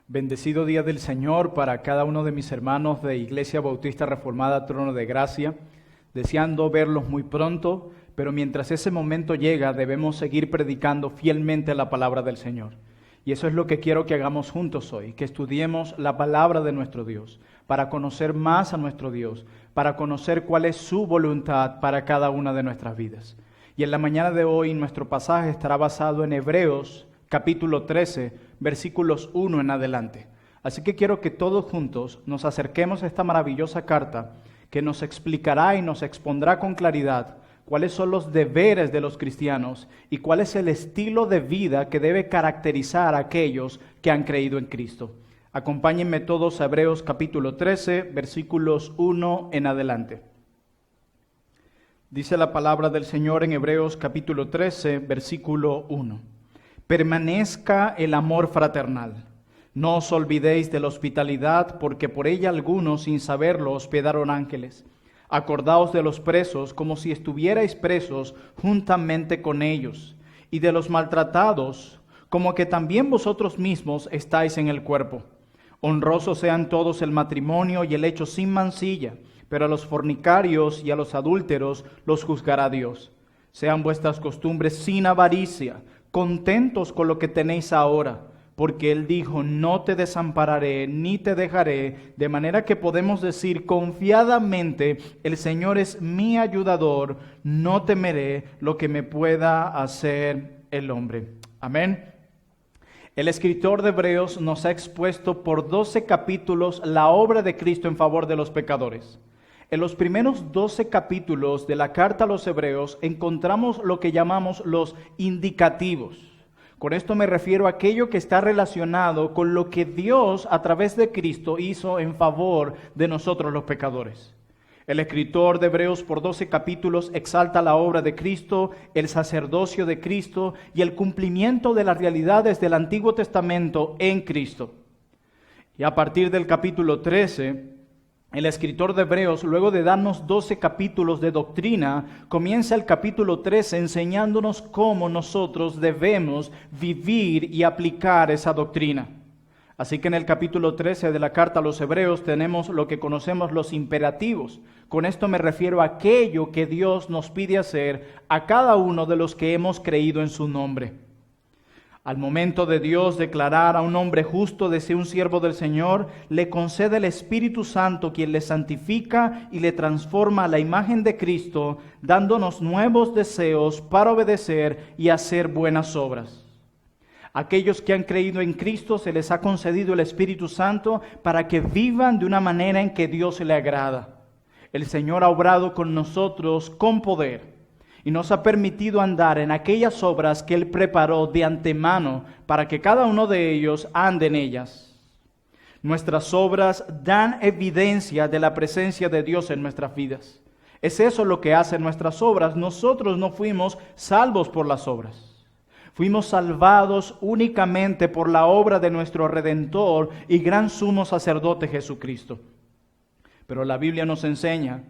Bendecido día del Señor para cada uno de mis hermanos de Iglesia Bautista Reformada Trono de Gracia, deseando verlos muy pronto, pero mientras ese momento llega debemos seguir predicando fielmente la palabra del Señor. Y eso es lo que quiero que hagamos juntos hoy, que estudiemos la palabra de nuestro Dios, para conocer más a nuestro Dios, para conocer cuál es su voluntad para cada una de nuestras vidas. Y en la mañana de hoy nuestro pasaje estará basado en Hebreos capítulo 13, versículos 1 en adelante. Así que quiero que todos juntos nos acerquemos a esta maravillosa carta que nos explicará y nos expondrá con claridad cuáles son los deberes de los cristianos y cuál es el estilo de vida que debe caracterizar a aquellos que han creído en Cristo. Acompáñenme todos a Hebreos capítulo 13, versículos 1 en adelante. Dice la palabra del Señor en Hebreos capítulo 13, versículo 1. Permanezca el amor fraternal. No os olvidéis de la hospitalidad, porque por ella algunos, sin saberlo, hospedaron ángeles. Acordaos de los presos, como si estuvierais presos juntamente con ellos, y de los maltratados, como que también vosotros mismos estáis en el cuerpo. Honrosos sean todos el matrimonio y el hecho sin mancilla, pero a los fornicarios y a los adúlteros los juzgará Dios. Sean vuestras costumbres sin avaricia, contentos con lo que tenéis ahora, porque Él dijo, no te desampararé ni te dejaré, de manera que podemos decir confiadamente, el Señor es mi ayudador, no temeré lo que me pueda hacer el hombre. Amén. El escritor de Hebreos nos ha expuesto por 12 capítulos la obra de Cristo en favor de los pecadores. En los primeros 12 capítulos de la carta a los Hebreos encontramos lo que llamamos los indicativos. Con esto me refiero a aquello que está relacionado con lo que Dios a través de Cristo hizo en favor de nosotros los pecadores. El escritor de Hebreos por 12 capítulos exalta la obra de Cristo, el sacerdocio de Cristo y el cumplimiento de las realidades del Antiguo Testamento en Cristo. Y a partir del capítulo 13, el escritor de Hebreos, luego de darnos 12 capítulos de doctrina, comienza el capítulo 13 enseñándonos cómo nosotros debemos vivir y aplicar esa doctrina. Así que en el capítulo 13 de la carta a los Hebreos tenemos lo que conocemos los imperativos. Con esto me refiero a aquello que Dios nos pide hacer a cada uno de los que hemos creído en su nombre. Al momento de Dios declarar a un hombre justo de ser un siervo del Señor, le concede el Espíritu Santo, quien le santifica y le transforma a la imagen de Cristo, dándonos nuevos deseos para obedecer y hacer buenas obras. Aquellos que han creído en Cristo se les ha concedido el Espíritu Santo para que vivan de una manera en que Dios le agrada. El Señor ha obrado con nosotros con poder y nos ha permitido andar en aquellas obras que Él preparó de antemano para que cada uno de ellos ande en ellas. Nuestras obras dan evidencia de la presencia de Dios en nuestras vidas. Es eso lo que hacen nuestras obras. Nosotros no fuimos salvos por las obras. Fuimos salvados únicamente por la obra de nuestro Redentor y gran sumo sacerdote Jesucristo. Pero la Biblia nos enseña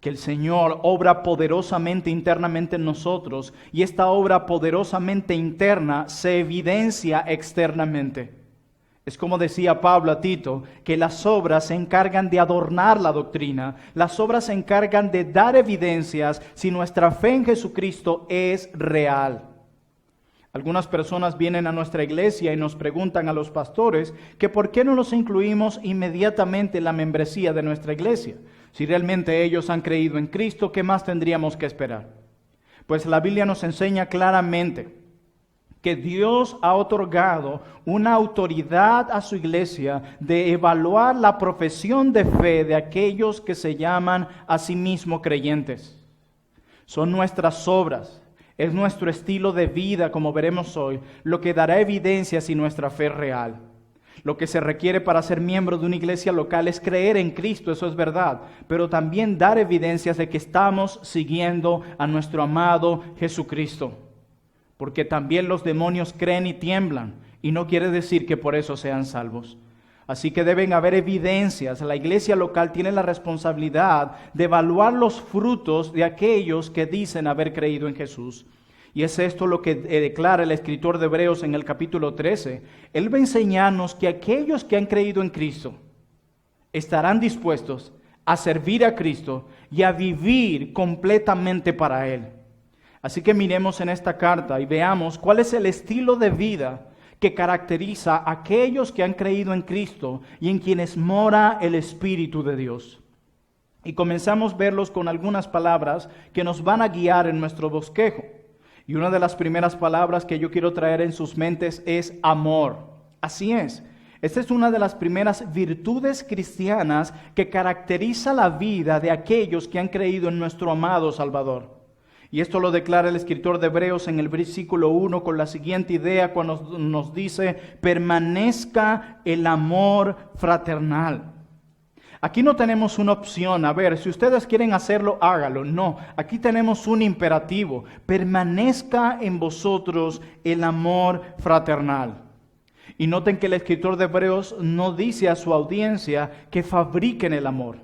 que el Señor obra poderosamente internamente en nosotros y esta obra poderosamente interna se evidencia externamente. Es como decía Pablo a Tito, que las obras se encargan de adornar la doctrina, las obras se encargan de dar evidencias si nuestra fe en Jesucristo es real. Algunas personas vienen a nuestra iglesia y nos preguntan a los pastores que por qué no los incluimos inmediatamente en la membresía de nuestra iglesia. Si realmente ellos han creído en Cristo, ¿qué más tendríamos que esperar? Pues la Biblia nos enseña claramente que Dios ha otorgado una autoridad a su iglesia de evaluar la profesión de fe de aquellos que se llaman a sí mismos creyentes. Son nuestras obras, es nuestro estilo de vida, como veremos hoy, lo que dará evidencia si nuestra fe es real. Lo que se requiere para ser miembro de una iglesia local es creer en Cristo, eso es verdad, pero también dar evidencias de que estamos siguiendo a nuestro amado Jesucristo. Porque también los demonios creen y tiemblan, y no quiere decir que por eso sean salvos. Así que deben haber evidencias. La iglesia local tiene la responsabilidad de evaluar los frutos de aquellos que dicen haber creído en Jesús. Y es esto lo que declara el escritor de Hebreos en el capítulo 13. Él va a enseñarnos que aquellos que han creído en Cristo estarán dispuestos a servir a Cristo y a vivir completamente para Él. Así que miremos en esta carta y veamos cuál es el estilo de vida que caracteriza a aquellos que han creído en Cristo y en quienes mora el Espíritu de Dios. Y comenzamos a verlos con algunas palabras que nos van a guiar en nuestro bosquejo. Y una de las primeras palabras que yo quiero traer en sus mentes es amor. Así es. Esta es una de las primeras virtudes cristianas que caracteriza la vida de aquellos que han creído en nuestro amado Salvador. Y esto lo declara el escritor de Hebreos en el versículo 1 con la siguiente idea cuando nos dice: permanezca el amor fraternal. Aquí no tenemos una opción, a ver, si ustedes quieren hacerlo, hágalo. No, aquí tenemos un imperativo: permanezca en vosotros el amor fraternal. Y noten que el escritor de Hebreos no dice a su audiencia que fabriquen el amor.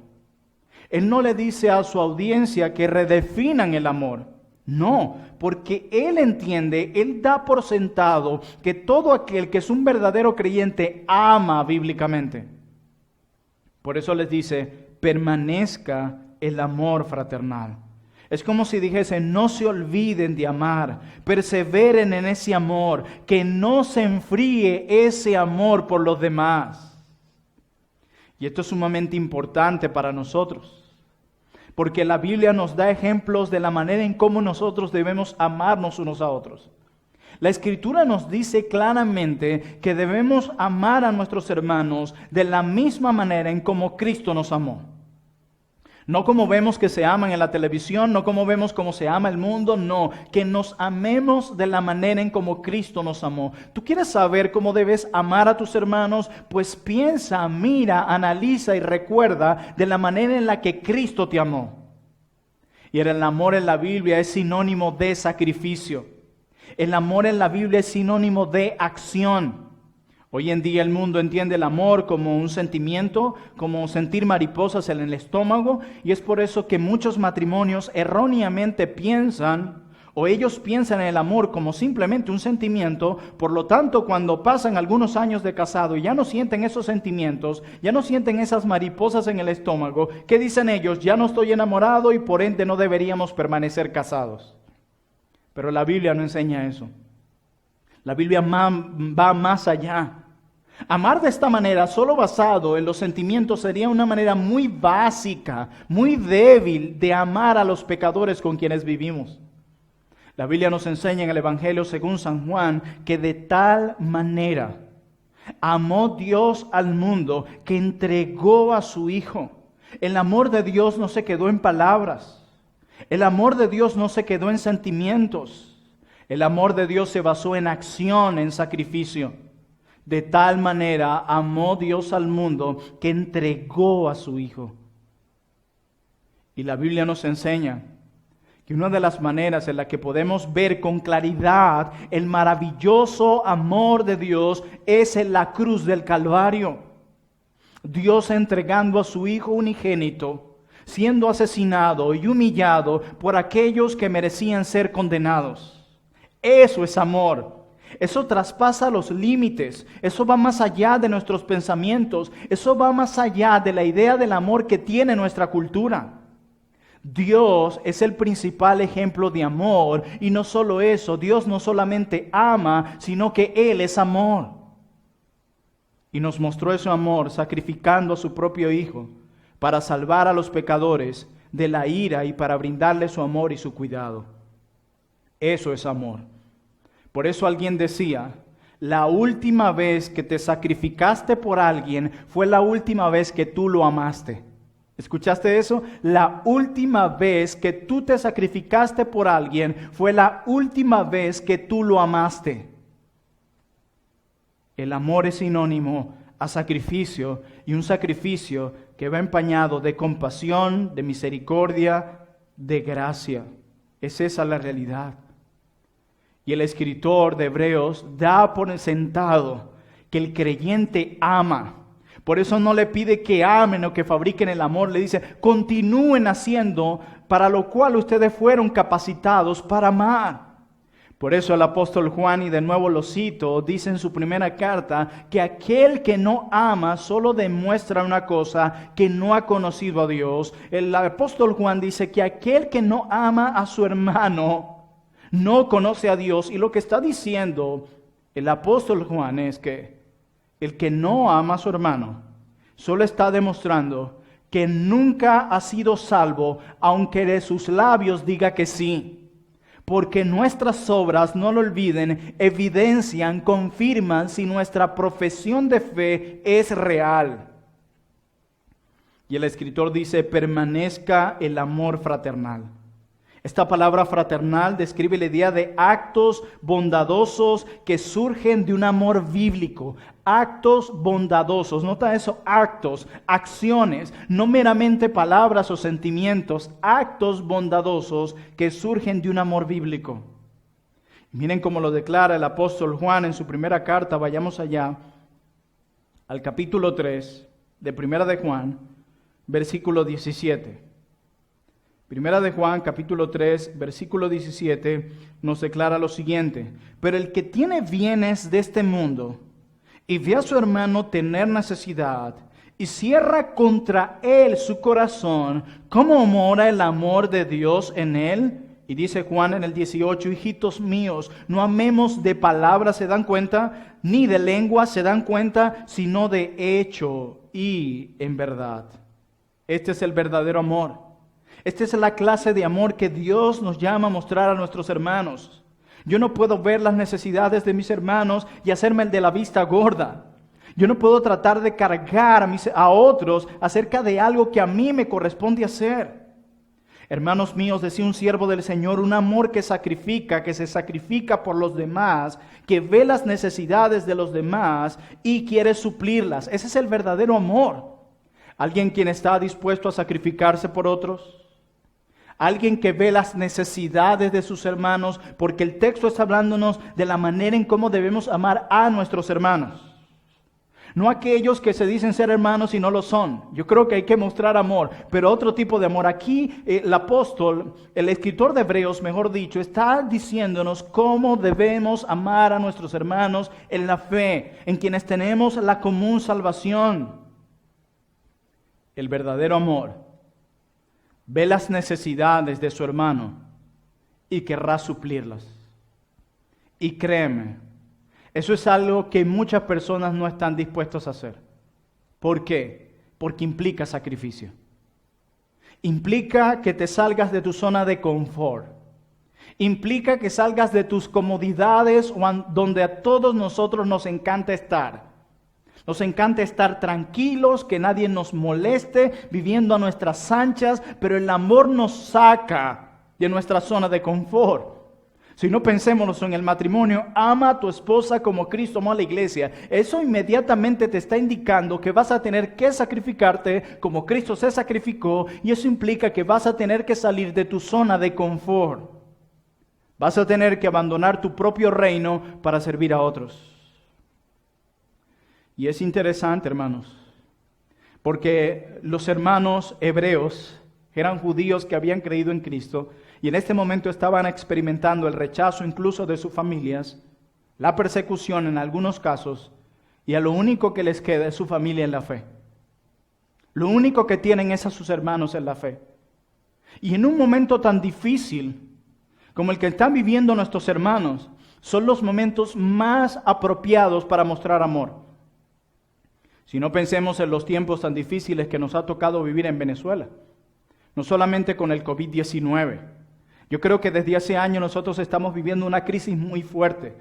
Él no le dice a su audiencia que redefinan el amor. No, porque él entiende, él da por sentado que todo aquel que es un verdadero creyente ama bíblicamente. Por eso les dice: permanezca el amor fraternal. Es como si dijese: no se olviden de amar, perseveren en ese amor, que no se enfríe ese amor por los demás. Y esto es sumamente importante para nosotros, porque la Biblia nos da ejemplos de la manera en cómo nosotros debemos amarnos unos a otros. La Escritura nos dice claramente que debemos amar a nuestros hermanos de la misma manera en como Cristo nos amó. No como vemos que se aman en la televisión, no como vemos cómo se ama el mundo, no, que nos amemos de la manera en como Cristo nos amó. ¿Tú quieres saber cómo debes amar a tus hermanos? Pues piensa, mira, analiza y recuerda de la manera en la que Cristo te amó. Y el amor en la Biblia es sinónimo de sacrificio. El amor en la Biblia es sinónimo de acción. Hoy en día el mundo entiende el amor como un sentimiento, como sentir mariposas en el estómago, y es por eso que muchos matrimonios erróneamente piensan, o ellos piensan en el amor como simplemente un sentimiento. Por lo tanto, cuando pasan algunos años de casado y ya no sienten esos sentimientos, ya no sienten esas mariposas en el estómago, ¿qué dicen ellos? Ya no estoy enamorado y por ende no deberíamos permanecer casados. Pero la Biblia no enseña eso. La Biblia va más allá. Amar de esta manera, solo basado en los sentimientos, sería una manera muy básica, muy débil de amar a los pecadores con quienes vivimos. La Biblia nos enseña en el Evangelio según San Juan que de tal manera amó Dios al mundo que entregó a su Hijo. El amor de Dios no se quedó en palabras. El amor de Dios no se quedó en sentimientos. El amor de Dios se basó en acción, en sacrificio. De tal manera amó Dios al mundo que entregó a su Hijo. Y la Biblia nos enseña que una de las maneras en la que podemos ver con claridad el maravilloso amor de Dios es en la cruz del Calvario. Dios entregando a su Hijo unigénito, siendo asesinado y humillado por aquellos que merecían ser condenados. Eso es amor. Eso traspasa los límites. Eso va más allá de nuestros pensamientos. Eso va más allá de la idea del amor que tiene nuestra cultura. Dios es el principal ejemplo de amor. Y no solo eso, Dios no solamente ama, sino que Él es amor. Y nos mostró ese amor sacrificando a su propio Hijo para salvar a los pecadores de la ira y para brindarles su amor y su cuidado. Eso es amor. Por eso alguien decía: la última vez que te sacrificaste por alguien fue la última vez que tú lo amaste. ¿Escuchaste eso? La última vez que tú te sacrificaste por alguien fue la última vez que tú lo amaste. El amor es sinónimo a sacrificio, y un sacrificio que va empañado de compasión, de misericordia, de gracia. Es esa la realidad. Y el escritor de Hebreos da por sentado que el creyente ama. Por eso no le pide que amen o que fabriquen el amor. Le dice: continúen haciendo para lo cual ustedes fueron capacitados para amar. Por eso el apóstol Juan, y de nuevo lo cito, dice en su primera carta que aquel que no ama solo demuestra una cosa, que no ha conocido a Dios. El apóstol Juan dice que aquel que no ama a su hermano no conoce a Dios. Y lo que está diciendo el apóstol Juan es que el que no ama a su hermano solo está demostrando que nunca ha sido salvo, aunque de sus labios diga que sí. Porque nuestras obras, no lo olviden, evidencian, confirman si nuestra profesión de fe es real. Y el escritor dice, permanezca el amor fraternal. Esta palabra fraternal describe la idea de actos bondadosos que surgen de un amor bíblico. Actos bondadosos, nota eso, actos, acciones, no meramente palabras o sentimientos, actos bondadosos que surgen de un amor bíblico. Miren cómo lo declara el apóstol Juan en su primera carta. Vayamos allá al capítulo 3 de Primera de Juan, versículo 17. Primera de Juan, capítulo 3, versículo 17, nos declara lo siguiente: pero el que tiene bienes de este mundo y ve a su hermano tener necesidad y cierra contra él su corazón, ¿cómo mora el amor de Dios en él? Y dice Juan en el 18, hijitos míos, no amemos de palabras, ¿se dan cuenta? Ni de lengua, ¿se dan cuenta? Sino de hecho y en verdad. Este es el verdadero amor. Esta es la clase de amor que Dios nos llama a mostrar a nuestros hermanos. Yo no puedo ver las necesidades de mis hermanos y hacerme el de la vista gorda. Yo no puedo tratar de cargar a otros acerca de algo que a mí me corresponde hacer. Hermanos míos, decía un siervo del Señor, un amor que se sacrifica por los demás, que ve las necesidades de los demás y quiere suplirlas. Ese es el verdadero amor. Alguien quien está dispuesto a sacrificarse por otros. Alguien que ve las necesidades de sus hermanos, porque el texto está hablándonos de la manera en cómo debemos amar a nuestros hermanos. No aquellos que se dicen ser hermanos y no lo son. Yo creo que hay que mostrar amor, pero otro tipo de amor. Aquí el apóstol, el escritor de Hebreos, mejor dicho, está diciéndonos cómo debemos amar a nuestros hermanos en la fe, en quienes tenemos la común salvación. El verdadero amor ve las necesidades de su hermano y querrá suplirlas. Y créeme, eso es algo que muchas personas no están dispuestos a hacer. ¿Por qué? Porque implica sacrificio. Implica que te salgas de tu zona de confort. Implica que salgas de tus comodidades donde a todos nosotros nos encanta estar. Nos encanta estar tranquilos, que nadie nos moleste, viviendo a nuestras anchas, pero el amor nos saca de nuestra zona de confort. Si no, pensémonos en el matrimonio, ama a tu esposa como Cristo amó a la iglesia. Eso inmediatamente te está indicando que vas a tener que sacrificarte como Cristo se sacrificó, y eso implica que vas a tener que salir de tu zona de confort. Vas a tener que abandonar tu propio reino para servir a otros. Y es interesante, hermanos, porque los hermanos hebreos eran judíos que habían creído en Cristo y en este momento estaban experimentando el rechazo incluso de sus familias, la persecución en algunos casos, y a lo único que les queda es su familia en la fe. Lo único que tienen es a sus hermanos en la fe. Y en un momento tan difícil como el que están viviendo nuestros hermanos, son los momentos más apropiados para mostrar amor. Si no, pensemos en los tiempos tan difíciles que nos ha tocado vivir en Venezuela, no solamente con el COVID-19. Yo creo que desde hace años nosotros estamos viviendo una crisis muy fuerte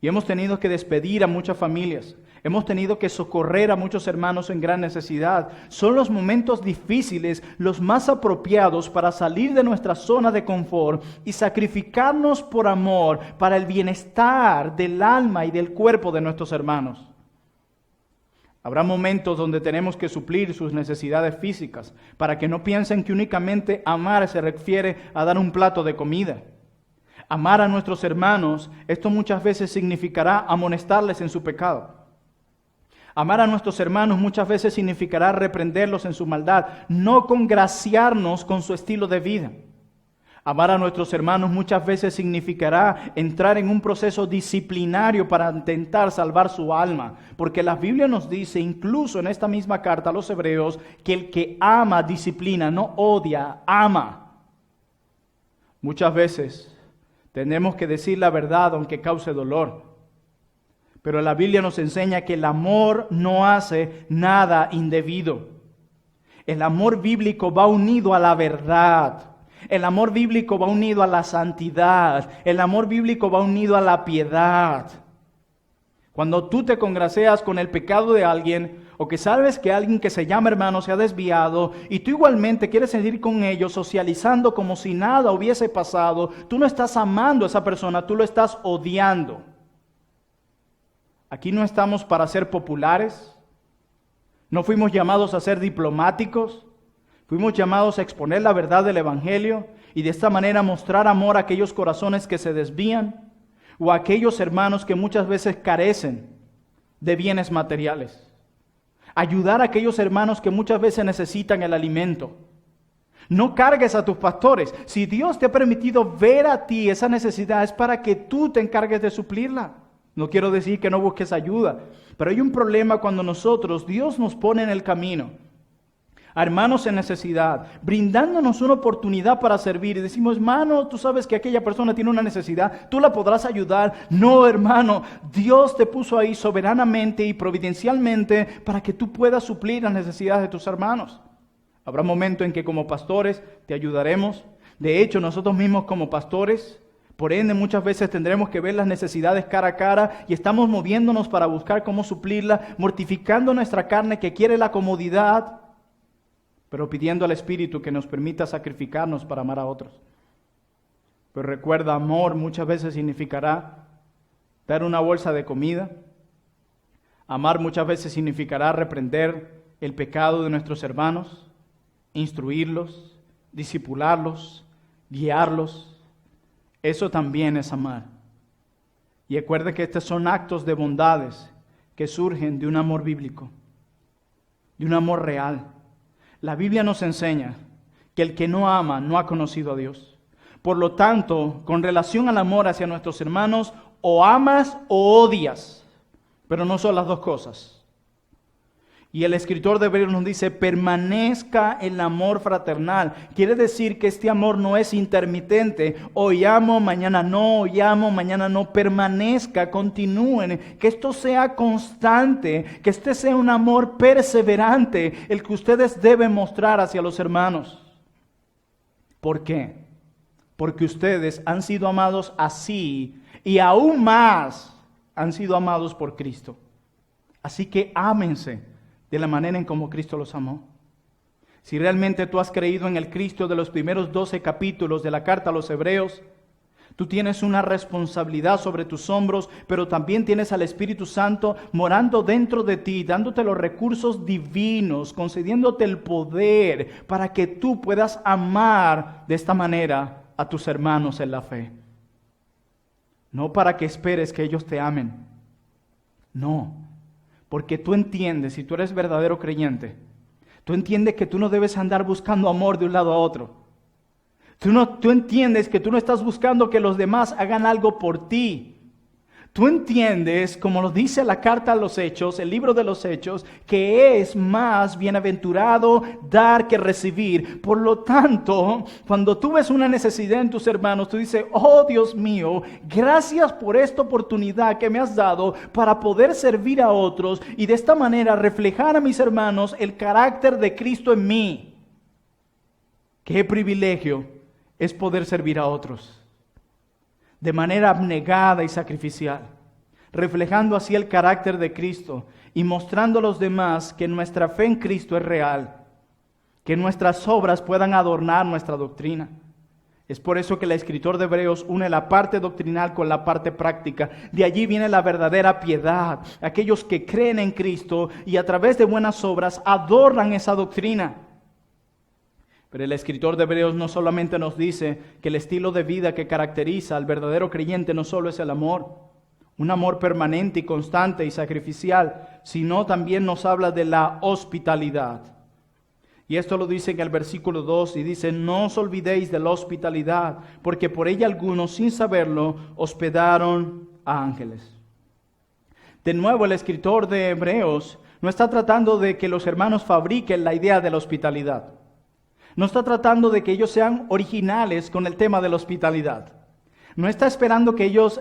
y hemos tenido que despedir a muchas familias, hemos tenido que socorrer a muchos hermanos en gran necesidad. Son los momentos difíciles los más apropiados para salir de nuestra zona de confort y sacrificarnos por amor para el bienestar del alma y del cuerpo de nuestros hermanos. Habrá momentos donde tenemos que suplir sus necesidades físicas, para que no piensen que únicamente amar se refiere a dar un plato de comida. Amar a nuestros hermanos, esto muchas veces significará amonestarles en su pecado. Amar a nuestros hermanos muchas veces significará reprenderlos en su maldad, no congraciarnos con su estilo de vida. Amar a nuestros hermanos muchas veces significará entrar en un proceso disciplinario para intentar salvar su alma, porque la Biblia nos dice, incluso en esta misma carta a los Hebreos, que el que ama disciplina, no odia, ama. Muchas veces tenemos que decir la verdad aunque cause dolor, pero la Biblia nos enseña que el amor no hace nada indebido. El amor bíblico va unido a la verdad. El amor bíblico va unido a la santidad. El amor bíblico va unido a la piedad. Cuando tú te congracias con el pecado de alguien, o que sabes que alguien que se llama hermano se ha desviado, y tú igualmente quieres seguir con ellos socializando como si nada hubiese pasado, tú no estás amando a esa persona, tú lo estás odiando. Aquí no estamos para ser populares. No fuimos llamados a ser diplomáticos. Fuimos llamados a exponer la verdad del Evangelio y de esta manera mostrar amor a aquellos corazones que se desvían o a aquellos hermanos que muchas veces carecen de bienes materiales. Ayudar a aquellos hermanos que muchas veces necesitan el alimento. No cargues a tus pastores. Si Dios te ha permitido ver a ti esa necesidad, es para que tú te encargues de suplirla. No quiero decir que no busques ayuda, pero hay un problema cuando Dios nos pone en el camino a hermanos en necesidad, brindándonos una oportunidad para servir. Y decimos, hermano, tú sabes que aquella persona tiene una necesidad, tú la podrás ayudar. No, hermano, Dios te puso ahí soberanamente y providencialmente para que tú puedas suplir las necesidades de tus hermanos. Habrá momentos en que como pastores te ayudaremos. De hecho, nosotros mismos como pastores, por ende, muchas veces tendremos que ver las necesidades cara a cara y estamos moviéndonos para buscar cómo suplirla, mortificando nuestra carne que quiere la comodidad, pero pidiendo al Espíritu que nos permita sacrificarnos para amar a otros. Pero recuerda, amor muchas veces significará dar una bolsa de comida. Amar muchas veces significará reprender el pecado de nuestros hermanos, instruirlos, discipularlos, guiarlos. Eso también es amar. Y recuerda que estos son actos de bondades que surgen de un amor bíblico, de un amor real. La Biblia nos enseña que el que no ama no ha conocido a Dios. Por lo tanto, con relación al amor hacia nuestros hermanos, o amas o odias, pero no son las dos cosas. Y el escritor de Hebreos nos dice, permanezca el amor fraternal. Quiere decir que este amor no es intermitente. Hoy amo, mañana no, hoy amo, mañana no. Permanezca, continúen. Que esto sea constante, que este sea un amor perseverante, el que ustedes deben mostrar hacia los hermanos. ¿Por qué? Porque ustedes han sido amados así y aún más han sido amados por Cristo. Así que ámense de la manera en como Cristo los amó. Si realmente tú has creído en el Cristo de los primeros 12 capítulos de la carta a los Hebreos, tú tienes una responsabilidad sobre tus hombros, pero también tienes al Espíritu Santo morando dentro de ti, dándote los recursos divinos, concediéndote el poder para que tú puedas amar de esta manera a tus hermanos en la fe. No para que esperes que ellos te amen. No. Porque tú entiendes, si tú eres verdadero creyente, tú entiendes que tú no debes andar buscando amor de un lado a otro. Tú entiendes que tú no estás buscando que los demás hagan algo por ti. Tú entiendes, como lo dice la carta a los Hechos, el libro de los Hechos, que es más bienaventurado dar que recibir. Por lo tanto, cuando tú ves una necesidad en tus hermanos, tú dices, oh Dios mío, gracias por esta oportunidad que me has dado para poder servir a otros y de esta manera reflejar a mis hermanos el carácter de Cristo en mí. Qué privilegio es poder servir a otros de manera abnegada y sacrificial, reflejando así el carácter de Cristo y mostrando a los demás que nuestra fe en Cristo es real, que nuestras obras puedan adornar nuestra doctrina. Es por eso que el escritor de Hebreos une la parte doctrinal con la parte práctica. De allí viene la verdadera piedad, aquellos que creen en Cristo y a través de buenas obras adornan esa doctrina. Pero el escritor de Hebreos no solamente nos dice que el estilo de vida que caracteriza al verdadero creyente no solo es el amor, un amor permanente y constante y sacrificial, sino también nos habla de la hospitalidad. Y esto lo dice en el versículo 2 y dice, no os olvidéis de la hospitalidad, porque por ella algunos, sin saberlo, hospedaron a ángeles. De nuevo, el escritor de Hebreos no está tratando de que los hermanos fabriquen la idea de la hospitalidad. No está tratando de que ellos sean originales con el tema de la hospitalidad. No está esperando que ellos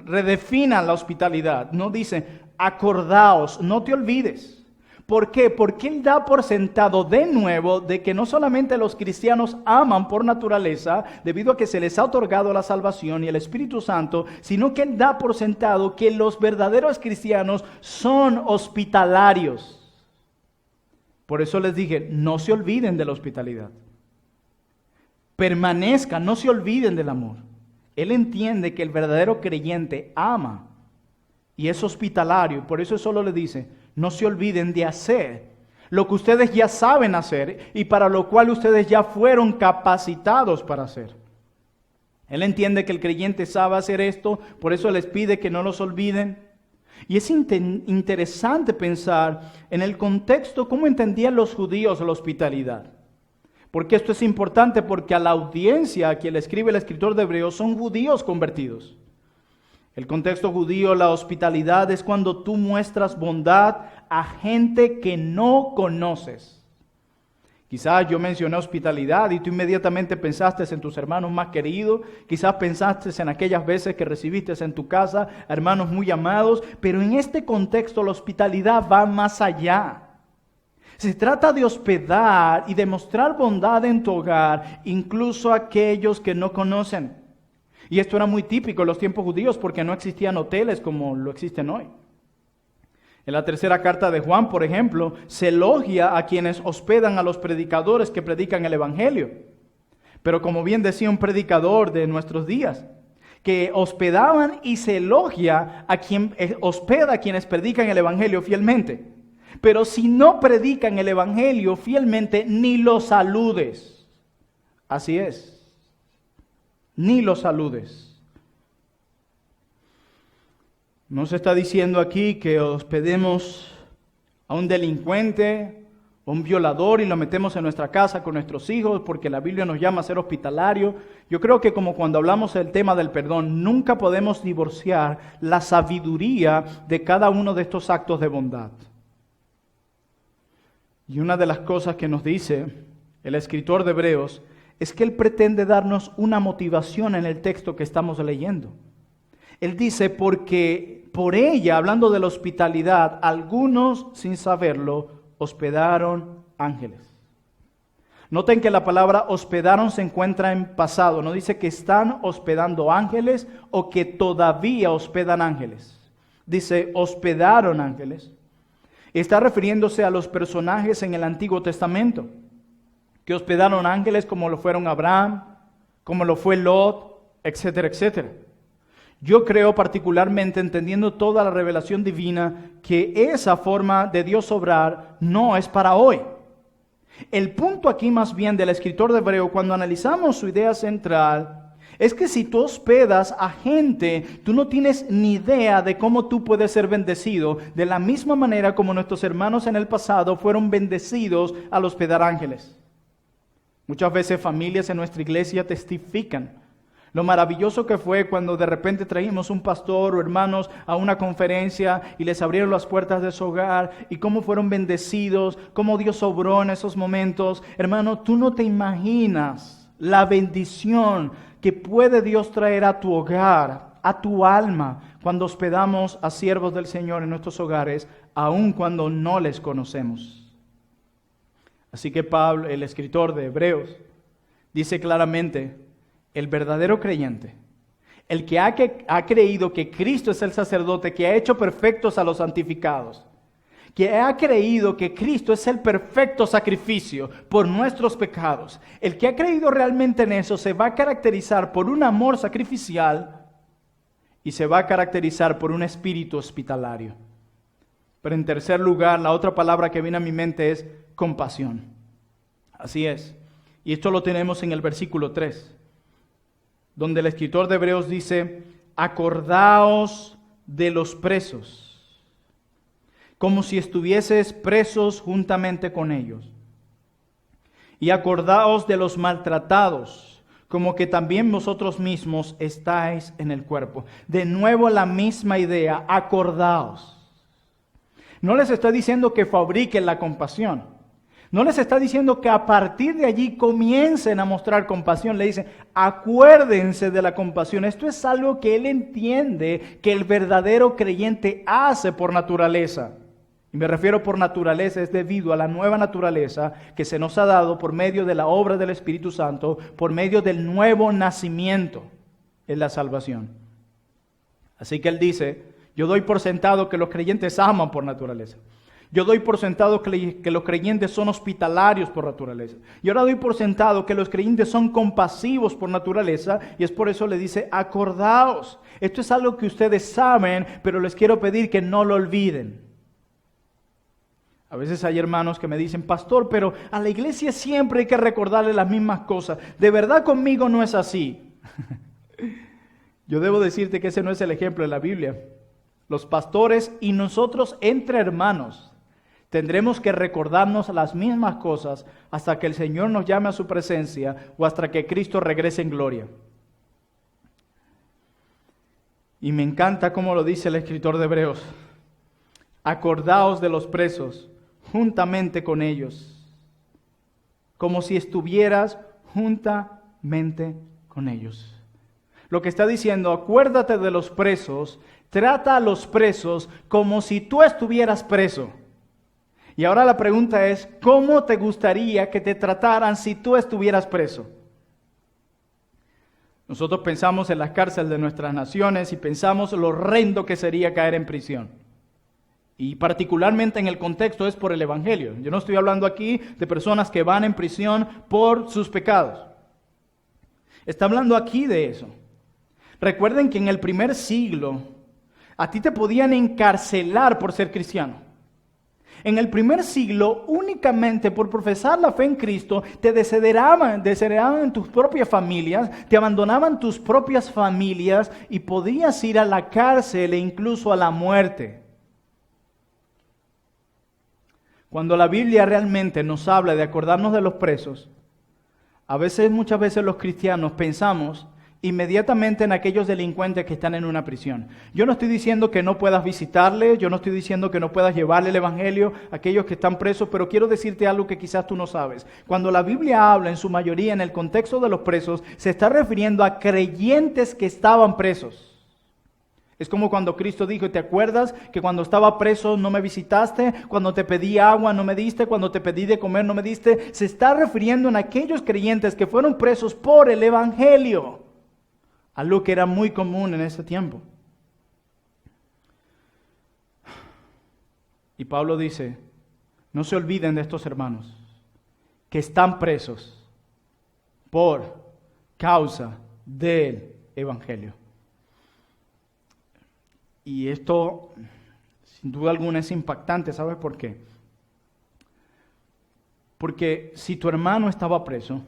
redefinan la hospitalidad. No dice, acordaos, no te olvides. ¿Por qué? Porque Él da por sentado de nuevo de que no solamente los cristianos aman por naturaleza, debido a que se les ha otorgado la salvación y el Espíritu Santo, sino que Él da por sentado que los verdaderos cristianos son hospitalarios. Por eso les dije, no se olviden de la hospitalidad. Permanezcan, no se olviden del amor. Él entiende que el verdadero creyente ama y es hospitalario, por eso solo le dice, no se olviden de hacer lo que ustedes ya saben hacer y para lo cual ustedes ya fueron capacitados para hacer. Él entiende que el creyente sabe hacer esto, por eso les pide que no los olviden. Y es interesante pensar en el contexto, cómo entendían los judíos la hospitalidad. Porque esto es importante, porque a la audiencia a quien le escribe el escritor de Hebreos son judíos convertidos. El contexto judío, la hospitalidad es cuando tú muestras bondad a gente que no conoces. Quizás yo mencioné hospitalidad y tú inmediatamente pensaste en tus hermanos más queridos. Quizás pensaste en aquellas veces que recibiste en tu casa a hermanos muy amados. Pero en este contexto la hospitalidad va más allá. Se trata de hospedar y de mostrar bondad en tu hogar, incluso a aquellos que no conocen. Y esto era muy típico en los tiempos judíos porque no existían hoteles como lo existen hoy. En la tercera carta de Juan, por ejemplo, se elogia a quienes hospedan a los predicadores que predican el Evangelio. Pero como bien decía un predicador de nuestros días, que hospedaban y se elogia a quien hospeda a quienes predican el Evangelio fielmente. Pero si no predican el Evangelio fielmente, ni los saludes. Así es. Ni los saludes. No se está diciendo aquí que hospedemos a un delincuente, a un violador y lo metemos en nuestra casa con nuestros hijos, porque la Biblia nos llama a ser hospitalario. Yo creo que como cuando hablamos del tema del perdón, nunca podemos divorciar la sabiduría de cada uno de estos actos de bondad. Y una de las cosas que nos dice el escritor de Hebreos es que él pretende darnos una motivación en el texto que estamos leyendo. Él dice, porque por ella, hablando de la hospitalidad, algunos, sin saberlo, hospedaron ángeles. Noten que la palabra hospedaron se encuentra en pasado. No dice que están hospedando ángeles o que todavía hospedan ángeles. Dice, hospedaron ángeles. Está refiriéndose a los personajes en el Antiguo Testamento que hospedaron ángeles como lo fueron Abraham, como lo fue Lot, etcétera, etcétera. Yo creo particularmente, entendiendo toda la revelación divina, que esa forma de Dios obrar no es para hoy. El punto aquí más bien del escritor de Hebreo, cuando analizamos su idea central, es que si tú hospedas a gente, tú no tienes ni idea de cómo tú puedes ser bendecido, de la misma manera como nuestros hermanos en el pasado fueron bendecidos al hospedar ángeles. Muchas veces familias en nuestra iglesia testifican lo maravilloso que fue cuando de repente trajimos un pastor o hermanos a una conferencia y les abrieron las puertas de su hogar y cómo fueron bendecidos, cómo Dios obró en esos momentos. Hermano, tú no te imaginas la bendición que puede Dios traer a tu hogar, a tu alma, cuando hospedamos a siervos del Señor en nuestros hogares, aun cuando no les conocemos. Así que Pablo, el escritor de Hebreos, dice claramente, el verdadero creyente, el que ha creído que Cristo es el sacerdote que ha hecho perfectos a los santificados, que ha creído que Cristo es el perfecto sacrificio por nuestros pecados, el que ha creído realmente en eso se va a caracterizar por un amor sacrificial y se va a caracterizar por un espíritu hospitalario. Pero en tercer lugar, la otra palabra que viene a mi mente es compasión. Así es. Y esto lo tenemos en el versículo 3, donde el escritor de Hebreos dice, acordaos de los presos, como si estuvieses presos juntamente con ellos. Y acordaos de los maltratados, como que también vosotros mismos estáis en el cuerpo. De nuevo la misma idea, acordaos. No les está diciendo que fabriquen la compasión. No les está diciendo que a partir de allí comiencen a mostrar compasión. Le dicen, acuérdense de la compasión. Esto es algo que él entiende que el verdadero creyente hace por naturaleza. Y me refiero por naturaleza, es debido a la nueva naturaleza que se nos ha dado por medio de la obra del Espíritu Santo, por medio del nuevo nacimiento en la salvación. Así que él dice, yo doy por sentado que los creyentes aman por naturaleza. Yo doy por sentado que los creyentes son hospitalarios por naturaleza. Y ahora doy por sentado que los creyentes son compasivos por naturaleza. Y es por eso le dice, acordaos. Esto es algo que ustedes saben, pero les quiero pedir que no lo olviden. A veces hay hermanos que me dicen, pastor, pero a la iglesia siempre hay que recordarle las mismas cosas. De verdad conmigo no es así. Yo debo decirte que ese no es el ejemplo de la Biblia. Los pastores y nosotros entre hermanos tendremos que recordarnos las mismas cosas hasta que el Señor nos llame a su presencia o hasta que Cristo regrese en gloria. Y me encanta cómo lo dice el escritor de Hebreos. Acordaos de los presos juntamente con ellos, como si estuvieras juntamente con ellos. Lo que está diciendo, acuérdate de los presos, trata a los presos como si tú estuvieras preso. Y ahora la pregunta es, ¿cómo te gustaría que te trataran si tú estuvieras preso? Nosotros pensamos en las cárceles de nuestras naciones y pensamos lo horrendo que sería caer en prisión. Y particularmente en el contexto es por el Evangelio. Yo no estoy hablando aquí de personas que van en prisión por sus pecados. Está hablando aquí de eso. Recuerden que en el primer siglo a ti te podían encarcelar por ser cristiano. En el primer siglo, únicamente por profesar la fe en Cristo, te desheredaban en tus propias familias, te abandonaban tus propias familias y podías ir a la cárcel e incluso a la muerte. Cuando la Biblia realmente nos habla de acordarnos de los presos, muchas veces los cristianos pensamos inmediatamente en aquellos delincuentes que están en una prisión. Yo no estoy diciendo que no puedas visitarle, yo no estoy diciendo que no puedas llevarle el Evangelio a aquellos que están presos, pero quiero decirte algo que quizás tú no sabes. Cuando la Biblia habla en su mayoría en el contexto de los presos, se está refiriendo a creyentes que estaban presos. Es como cuando Cristo dijo, ¿te acuerdas que cuando estaba preso no me visitaste? Cuando te pedí agua no me diste, cuando te pedí de comer no me diste. Se está refiriendo en aquellos creyentes que fueron presos por el Evangelio. Algo que era muy común en ese tiempo. Y Pablo dice, no se olviden de estos hermanos que están presos por causa del Evangelio. Y esto, sin duda alguna, es impactante. ¿Sabes por qué? Porque si tu hermano estaba preso,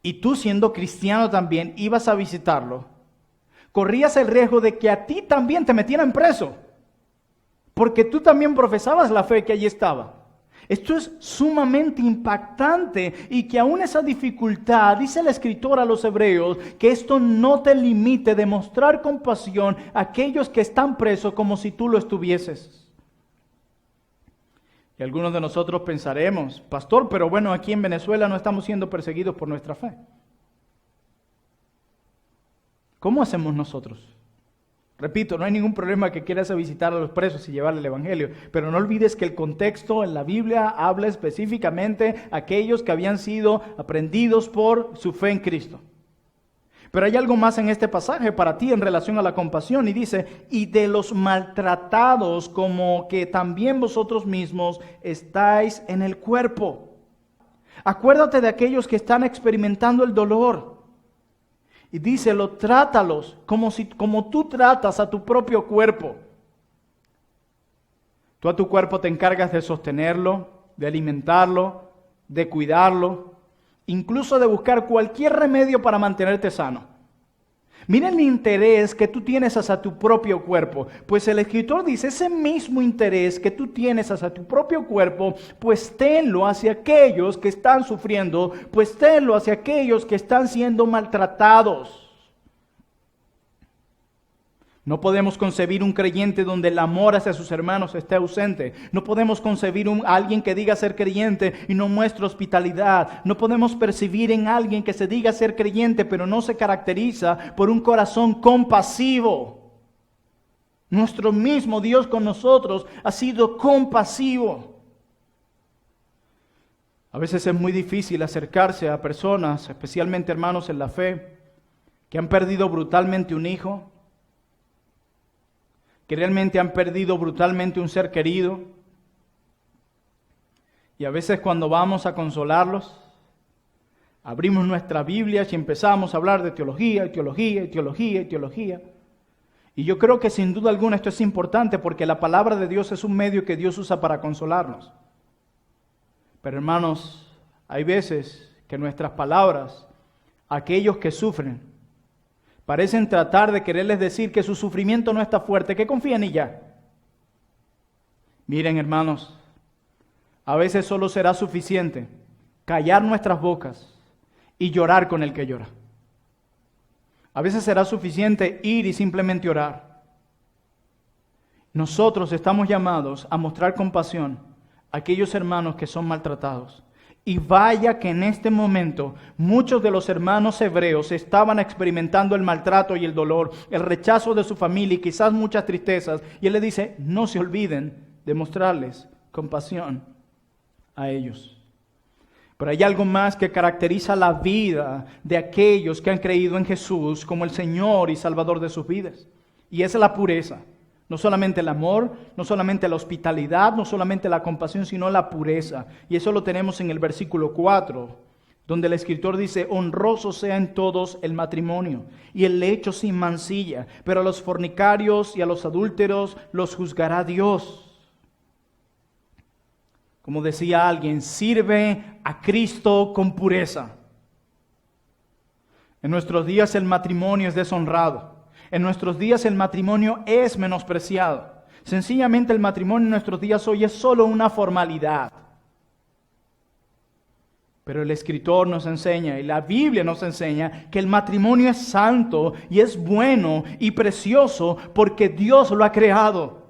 y tú siendo cristiano también ibas a visitarlo, corrías el riesgo de que a ti también te metieran preso, porque tú también profesabas la fe que allí estaba. Esto es sumamente impactante y que aún esa dificultad, dice el escritor a los hebreos, que esto no te limite de mostrar compasión a aquellos que están presos como si tú lo estuvieses. Y algunos de nosotros pensaremos, pastor, pero bueno, aquí en Venezuela no estamos siendo perseguidos por nuestra fe. ¿Cómo hacemos nosotros? Repito, no hay ningún problema que quieras visitar a los presos y llevarle el Evangelio, pero no olvides que el contexto en la Biblia habla específicamente a aquellos que habían sido aprendidos por su fe en Cristo. Pero hay algo más en este pasaje para ti en relación a la compasión y dice, y de los maltratados como que también vosotros mismos estáis en el cuerpo. Acuérdate de aquellos que están experimentando el dolor. Y díselo, trátalos como tú tratas a tu propio cuerpo. Tú a tu cuerpo te encargas de sostenerlo, de alimentarlo, de cuidarlo, incluso de buscar cualquier remedio para mantenerte sano. Mira el interés que tú tienes hacia tu propio cuerpo. Pues el escritor dice, ese mismo interés que tú tienes hacia tu propio cuerpo, pues tenlo hacia aquellos que están sufriendo, pues tenlo hacia aquellos que están siendo maltratados. No podemos concebir un creyente donde el amor hacia sus hermanos esté ausente. No podemos concebir a alguien que diga ser creyente y no muestre hospitalidad. No podemos percibir en alguien que se diga ser creyente pero no se caracteriza por un corazón compasivo. Nuestro mismo Dios con nosotros ha sido compasivo. A veces es muy difícil acercarse a personas, especialmente hermanos en la fe, que han perdido brutalmente un hijo, que realmente han perdido brutalmente un ser querido. Y a veces cuando vamos a consolarlos, abrimos nuestras Biblias y empezamos a hablar de teología, y teología, y teología, y teología. Y yo creo que sin duda alguna esto es importante porque la palabra de Dios es un medio que Dios usa para consolarnos. Pero hermanos, hay veces que nuestras palabras, aquellos que sufren, parecen tratar de quererles decir que su sufrimiento no está fuerte, que confíen y ya. Miren, hermanos, a veces solo será suficiente callar nuestras bocas y llorar con el que llora. A veces será suficiente ir y simplemente orar. Nosotros estamos llamados a mostrar compasión a aquellos hermanos que son maltratados. Y vaya que en este momento muchos de los hermanos hebreos estaban experimentando el maltrato y el dolor, el rechazo de su familia y quizás muchas tristezas. Y él le dice, no se olviden de mostrarles compasión a ellos. Pero hay algo más que caracteriza la vida de aquellos que han creído en Jesús como el Señor y Salvador de sus vidas. Y esa es la pureza. No solamente el amor, no solamente la hospitalidad, no solamente la compasión, sino la pureza. Y eso lo tenemos en el versículo 4, donde el escritor dice, honroso sea en todos el matrimonio y el lecho sin mancilla, pero a los fornicarios y a los adúlteros los juzgará Dios. Como decía alguien, sirve a Cristo con pureza. En nuestros días el matrimonio es deshonrado. En nuestros días el matrimonio es menospreciado. Sencillamente el matrimonio en nuestros días hoy es solo una formalidad. Pero el escritor nos enseña y la Biblia nos enseña que el matrimonio es santo y es bueno y precioso porque Dios lo ha creado.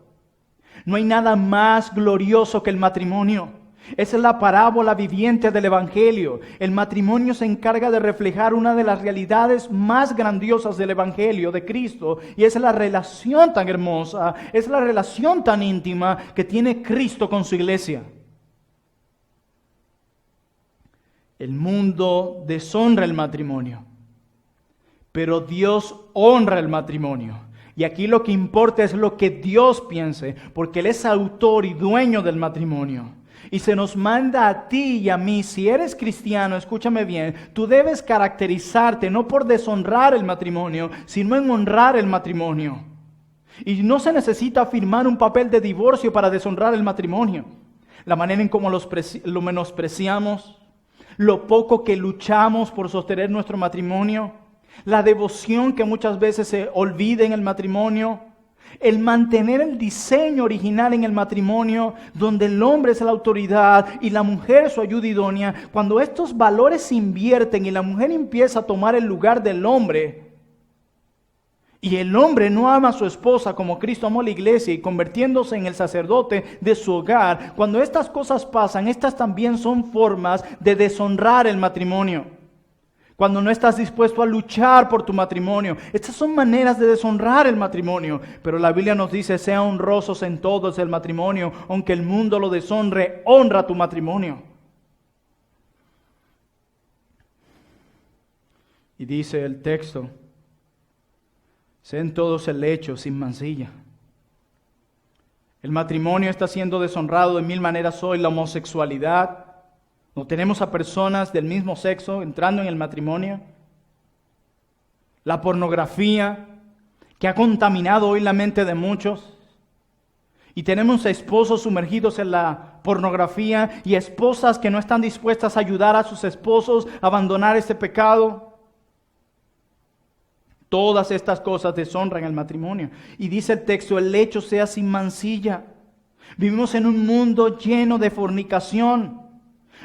No hay nada más glorioso que el matrimonio. Esa es la parábola viviente del Evangelio. El matrimonio se encarga de reflejar una de las realidades más grandiosas del Evangelio de Cristo. Y es la relación tan hermosa, es la relación tan íntima que tiene Cristo con su iglesia. El mundo deshonra el matrimonio, pero Dios honra el matrimonio. Y aquí lo que importa es lo que Dios piense, porque Él es autor y dueño del matrimonio. Y se nos manda a ti y a mí, si eres cristiano, escúchame bien, tú debes caracterizarte no por deshonrar el matrimonio, sino en honrar el matrimonio. Y no se necesita firmar un papel de divorcio para deshonrar el matrimonio. La manera en cómo lo menospreciamos, lo poco que luchamos por sostener nuestro matrimonio, la devoción que muchas veces se olvida en el matrimonio, el mantener el diseño original en el matrimonio, donde el hombre es la autoridad y la mujer es su ayuda idónea. Cuando estos valores se invierten y la mujer empieza a tomar el lugar del hombre, y el hombre no ama a su esposa como Cristo amó a la iglesia y convirtiéndose en el sacerdote de su hogar, cuando estas cosas pasan, estas también son formas de deshonrar el matrimonio. Cuando no estás dispuesto a luchar por tu matrimonio. Estas son maneras de deshonrar el matrimonio. Pero la Biblia nos dice, sean honrosos en todos el matrimonio. Aunque el mundo lo deshonre, honra tu matrimonio. Y dice el texto, sean todos el lecho sin mancilla. El matrimonio está siendo deshonrado de mil maneras hoy. La homosexualidad. No tenemos a personas del mismo sexo entrando en el matrimonio. La pornografía que ha contaminado hoy la mente de muchos. Y tenemos a esposos sumergidos en la pornografía y esposas que no están dispuestas a ayudar a sus esposos a abandonar este pecado. Todas estas cosas deshonran el matrimonio. Y dice el texto, el lecho sea sin mancilla. Vivimos en un mundo lleno de fornicación.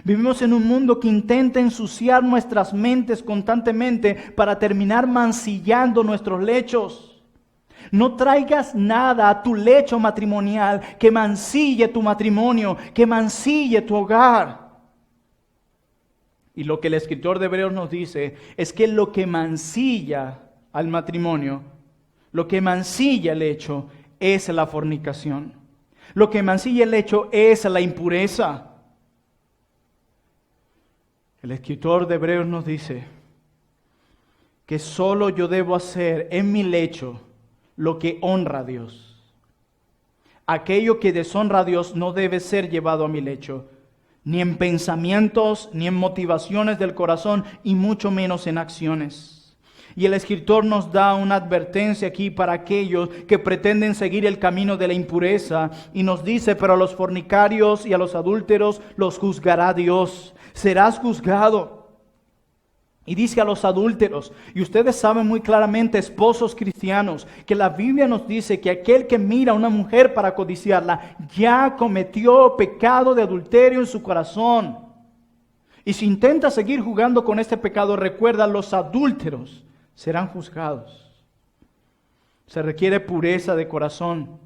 Vivimos en un mundo que intenta ensuciar nuestras mentes constantemente para terminar mancillando nuestros lechos. No traigas nada a tu lecho matrimonial que mancille tu matrimonio, que mancille tu hogar. Y lo que el escritor de Hebreos nos dice es que lo que mancilla al matrimonio, lo que mancilla el hecho es la fornicación. Lo que mancilla el hecho es la impureza. El escritor de Hebreos nos dice que solo yo debo hacer en mi lecho lo que honra a Dios. Aquello que deshonra a Dios no debe ser llevado a mi lecho, ni en pensamientos, ni en motivaciones del corazón, y mucho menos en acciones. Y el escritor nos da una advertencia aquí para aquellos que pretenden seguir el camino de la impureza. Y nos dice, pero a los fornicarios y a los adúlteros los juzgará Dios. Serás juzgado. Y dice a los adúlteros, y ustedes saben muy claramente, esposos cristianos, que la Biblia nos dice que aquel que mira a una mujer para codiciarla, ya cometió pecado de adulterio en su corazón. Y si intenta seguir jugando con este pecado, recuerda, los adúlteros serán juzgados. Se requiere pureza de corazón.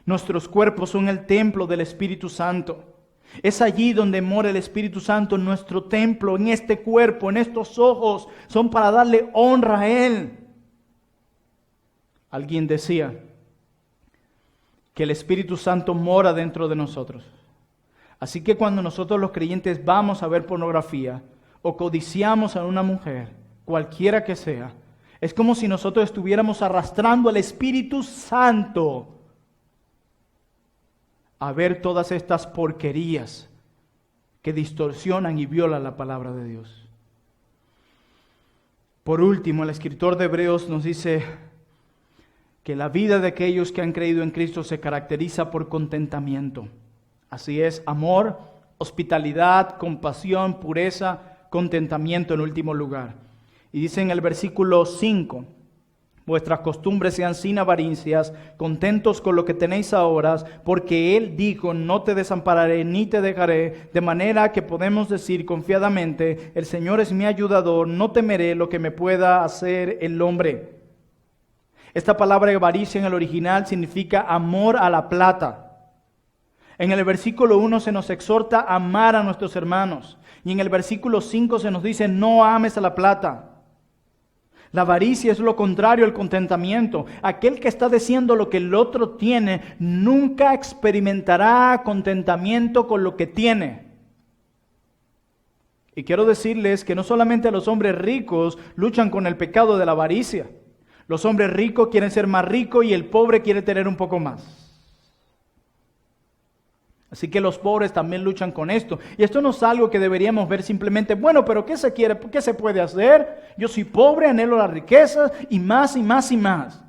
Nuestros cuerpos son el templo del Espíritu Santo. Es allí donde mora el Espíritu Santo, en nuestro templo, en este cuerpo, en estos ojos. Son para darle honra a Él. Alguien decía que el Espíritu Santo mora dentro de nosotros. Así que cuando nosotros los creyentes vamos a ver pornografía o codiciamos a una mujer, cualquiera que sea, es como si nosotros estuviéramos arrastrando al Espíritu Santo a ver todas estas porquerías que distorsionan y violan la palabra de Dios. Por último, el escritor de Hebreos nos dice que la vida de aquellos que han creído en Cristo se caracteriza por contentamiento. Así es, amor, hospitalidad, compasión, pureza, contentamiento en último lugar. Y dice en el versículo 5, vuestras costumbres sean sin avarincias, contentos con lo que tenéis ahora, porque Él dijo, no te desampararé ni te dejaré, de manera que podemos decir confiadamente, el Señor es mi ayudador, no temeré lo que me pueda hacer el hombre. Esta palabra avaricia en el original significa amor a la plata. En el versículo 1 se nos exhorta a amar a nuestros hermanos. Y en el versículo 5 se nos dice, no ames a la plata. La avaricia es lo contrario al contentamiento. Aquel que está deseando lo que el otro tiene, nunca experimentará contentamiento con lo que tiene. Y quiero decirles que no solamente los hombres ricos luchan con el pecado de la avaricia. Los hombres ricos quieren ser más ricos y el pobre quiere tener un poco más. Así que los pobres también luchan con esto. Y esto no es algo que deberíamos ver simplemente, bueno, pero ¿qué se quiere? ¿Qué se puede hacer? Yo soy pobre, anhelo las riquezas y más y más y más.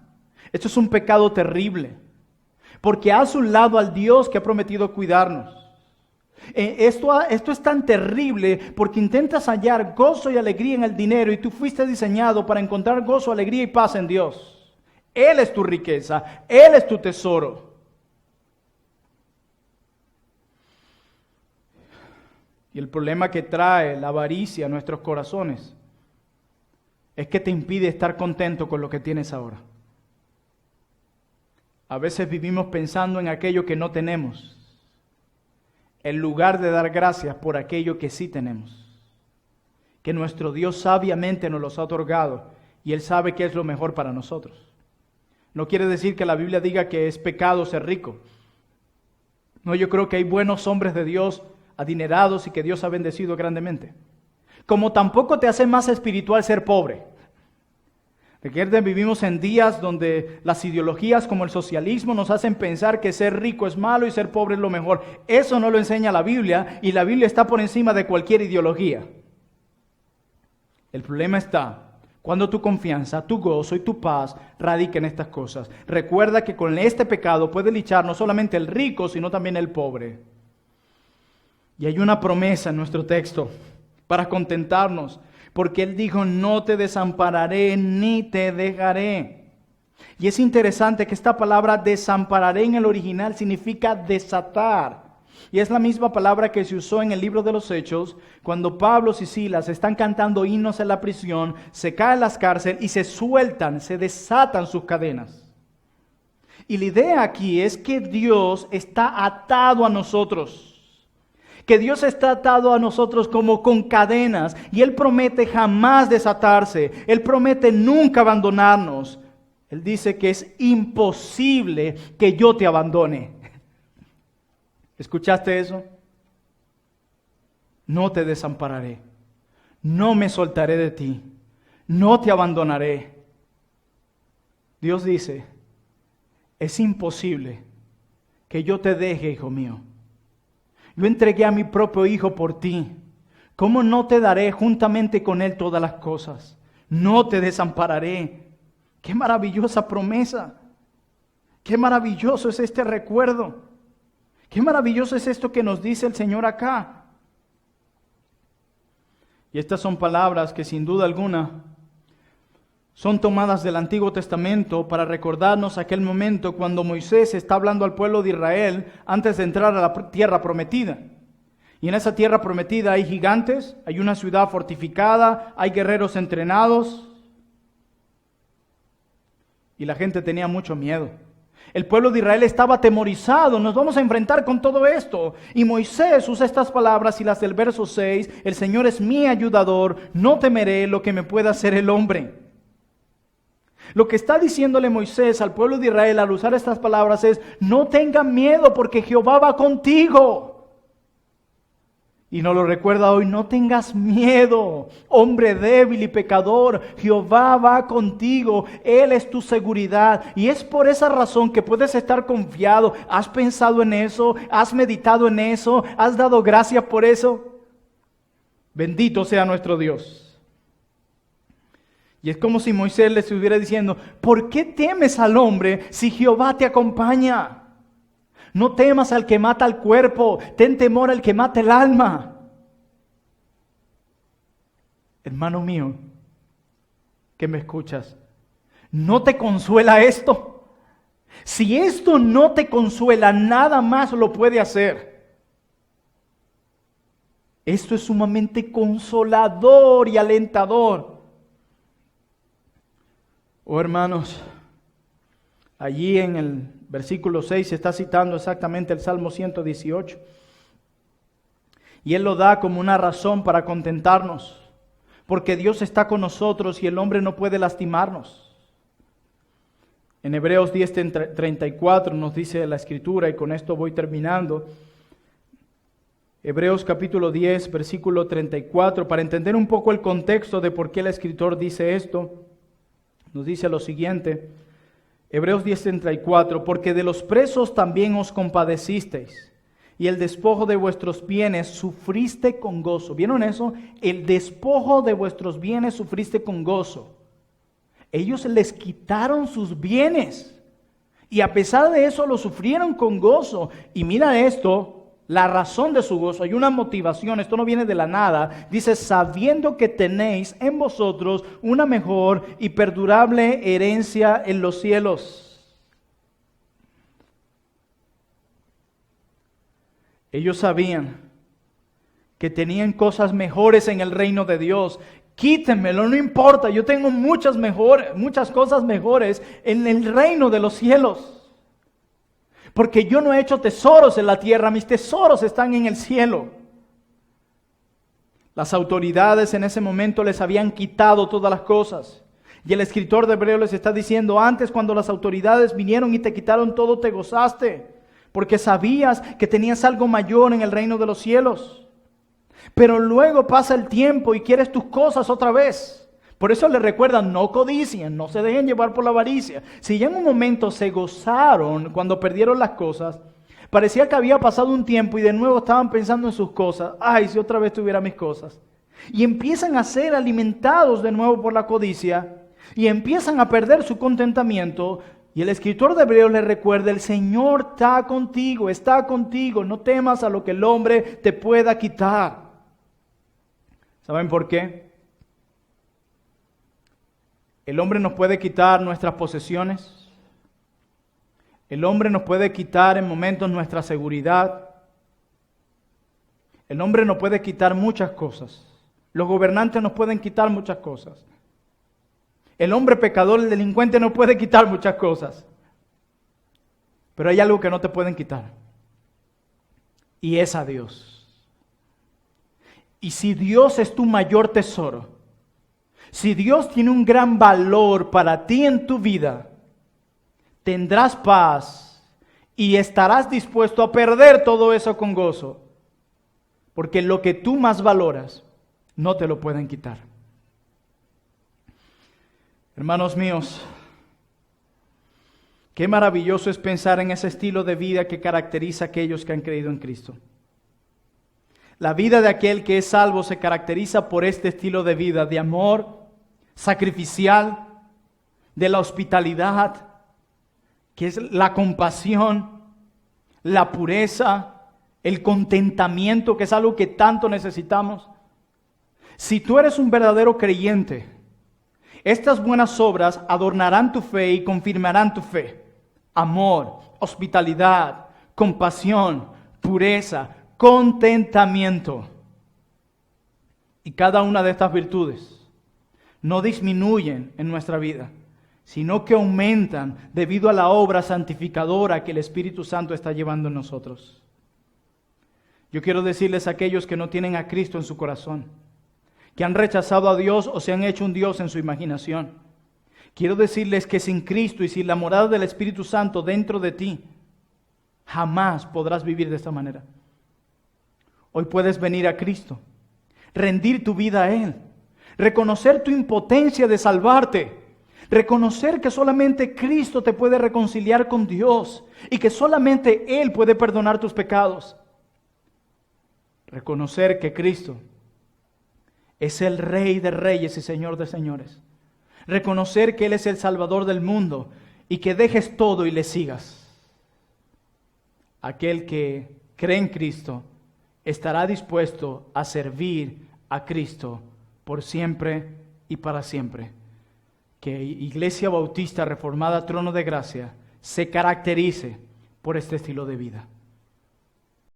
Esto es un pecado terrible. Porque has un lado al Dios que ha prometido cuidarnos. Esto es tan terrible porque intentas hallar gozo y alegría en el dinero y tú fuiste diseñado para encontrar gozo, alegría y paz en Dios. Él es tu riqueza, Él es tu tesoro. Y el problema que trae la avaricia a nuestros corazones es que te impide estar contento con lo que tienes ahora. A veces vivimos pensando en aquello que no tenemos, en lugar de dar gracias por aquello que sí tenemos. Que nuestro Dios sabiamente nos los ha otorgado y Él sabe que es lo mejor para nosotros. No quiere decir que la Biblia diga que es pecado ser rico. No, yo creo que hay buenos hombres de Dios adinerados y que Dios ha bendecido grandemente. Como tampoco te hace más espiritual ser pobre. Recuerden, vivimos en días donde las ideologías como el socialismo nos hacen pensar que ser rico es malo y ser pobre es lo mejor. Eso no lo enseña la Biblia y la Biblia está por encima de cualquier ideología. El problema está cuando tu confianza, tu gozo y tu paz radica en estas cosas. Recuerda que con este pecado puede lichar no solamente el rico, sino también el pobre. Y hay una promesa en nuestro texto para contentarnos, porque Él dijo, no te desampararé ni te dejaré. Y es interesante que esta palabra desampararé en el original significa desatar. Y es la misma palabra que se usó en el libro de los Hechos, cuando Pablo y Silas están cantando himnos en la prisión, se caen las cárceles y se sueltan, se desatan sus cadenas. Y la idea aquí es que Dios está atado a nosotros. Que Dios está atado a nosotros como con cadenas. Y Él promete jamás desatarse. Él promete nunca abandonarnos. Él dice que es imposible que yo te abandone. ¿Escuchaste eso? No te desampararé. No me soltaré de ti. No te abandonaré. Dios dice, es imposible que yo te deje, hijo mío. Yo entregué a mi propio hijo por ti. ¿Cómo no te daré juntamente con él todas las cosas? No te desampararé. ¡Qué maravillosa promesa! ¡Qué maravilloso es este recuerdo! ¡Qué maravilloso es esto que nos dice el Señor acá! Y estas son palabras que sin duda alguna son tomadas del Antiguo Testamento para recordarnos aquel momento cuando Moisés está hablando al pueblo de Israel antes de entrar a la tierra prometida. Y en esa tierra prometida hay gigantes, hay una ciudad fortificada, hay guerreros entrenados. Y la gente tenía mucho miedo. El pueblo de Israel estaba atemorizado, nos vamos a enfrentar con todo esto. Y Moisés usa estas palabras y las del verso 6, el Señor es mi ayudador, no temeré lo que me pueda hacer el hombre. Lo que está diciéndole Moisés al pueblo de Israel al usar estas palabras es, no tengan miedo porque Jehová va contigo. Y nos lo recuerda hoy, no tengas miedo, hombre débil y pecador, Jehová va contigo, Él es tu seguridad. Y es por esa razón que puedes estar confiado. ¿Has pensado en eso? ¿Has meditado en eso? ¿Has dado gracias por eso? Bendito sea nuestro Dios. Y es como si Moisés le estuviera diciendo, ¿por qué temes al hombre si Jehová te acompaña? No temas al que mata el cuerpo, ten temor al que mata el alma. Hermano mío, que me escuchas, ¿no te consuela esto? Si esto no te consuela, nada más lo puede hacer. Esto es sumamente consolador y alentador. Oh hermanos, allí en el versículo 6 se está citando exactamente el Salmo 118. Y Él lo da como una razón para contentarnos, porque Dios está con nosotros y el hombre no puede lastimarnos. En Hebreos 10:34 nos dice la Escritura, y con esto voy terminando. Hebreos capítulo 10, versículo 34, para entender un poco el contexto de por qué el escritor dice esto. Nos dice lo siguiente, Hebreos 10:34, porque de los presos también os compadecisteis, y el despojo de vuestros bienes sufriste con gozo. ¿Vieron eso? El despojo de vuestros bienes sufriste con gozo. Ellos les quitaron sus bienes, y a pesar de eso lo sufrieron con gozo. Y mira esto, la razón de su gozo, hay una motivación, esto no viene de la nada. Dice, sabiendo que tenéis en vosotros una mejor y perdurable herencia en los cielos. Ellos sabían que tenían cosas mejores en el reino de Dios. Quítenmelo, no importa, yo tengo muchas cosas mejores en el reino de los cielos. Porque yo no he hecho tesoros en la tierra, mis tesoros están en el cielo. Las autoridades en ese momento les habían quitado todas las cosas. Y el escritor de Hebreos les está diciendo, antes cuando las autoridades vinieron y te quitaron todo, te gozaste, porque sabías que tenías algo mayor en el reino de los cielos. Pero luego pasa el tiempo y quieres tus cosas otra vez. Por eso le recuerdan, no codicien, no se dejen llevar por la avaricia. Si ya en un momento se gozaron cuando perdieron las cosas, parecía que había pasado un tiempo y de nuevo estaban pensando en sus cosas. Ay, si otra vez tuviera mis cosas. Y empiezan a ser alimentados de nuevo por la codicia y empiezan a perder su contentamiento. Y el escritor de Hebreos les recuerda, el Señor está contigo, no temas a lo que el hombre te pueda quitar. ¿Saben por qué? El hombre nos puede quitar nuestras posesiones. El hombre nos puede quitar en momentos nuestra seguridad. El hombre nos puede quitar muchas cosas. Los gobernantes nos pueden quitar muchas cosas. El hombre pecador, el delincuente nos puede quitar muchas cosas. Pero hay algo que no te pueden quitar. Y es a Dios. Y si Dios es tu mayor tesoro, si Dios tiene un gran valor para ti en tu vida, tendrás paz y estarás dispuesto a perder todo eso con gozo. Porque lo que tú más valoras, no te lo pueden quitar. Hermanos míos, qué maravilloso es pensar en ese estilo de vida que caracteriza a aquellos que han creído en Cristo. La vida de aquel que es salvo se caracteriza por este estilo de vida de amor sacrificial, de la hospitalidad, que es la compasión, la pureza, el contentamiento, que es algo que tanto necesitamos. Si tú eres un verdadero creyente, estas buenas obras adornarán tu fe y confirmarán tu fe. Amor, hospitalidad, compasión, pureza, contentamiento. Y cada una de estas virtudes no disminuyen en nuestra vida, sino que aumentan debido a la obra santificadora que el Espíritu Santo está llevando en nosotros. Yo quiero decirles a aquellos que no tienen a Cristo en su corazón, que han rechazado a Dios o se han hecho un Dios en su imaginación. Quiero decirles que sin Cristo y sin la morada del Espíritu Santo dentro de ti, jamás podrás vivir de esta manera. Hoy puedes venir a Cristo, rendir tu vida a Él, reconocer tu impotencia de salvarte, reconocer que solamente Cristo te puede reconciliar con Dios y que solamente Él puede perdonar tus pecados. Reconocer que Cristo es el Rey de reyes y Señor de señores. Reconocer que Él es el Salvador del mundo y que dejes todo y le sigas. Aquel que cree en Cristo estará dispuesto a servir a Cristo por siempre y para siempre. Que Iglesia Bautista Reformada Trono de Gracia se caracterice por este estilo de vida.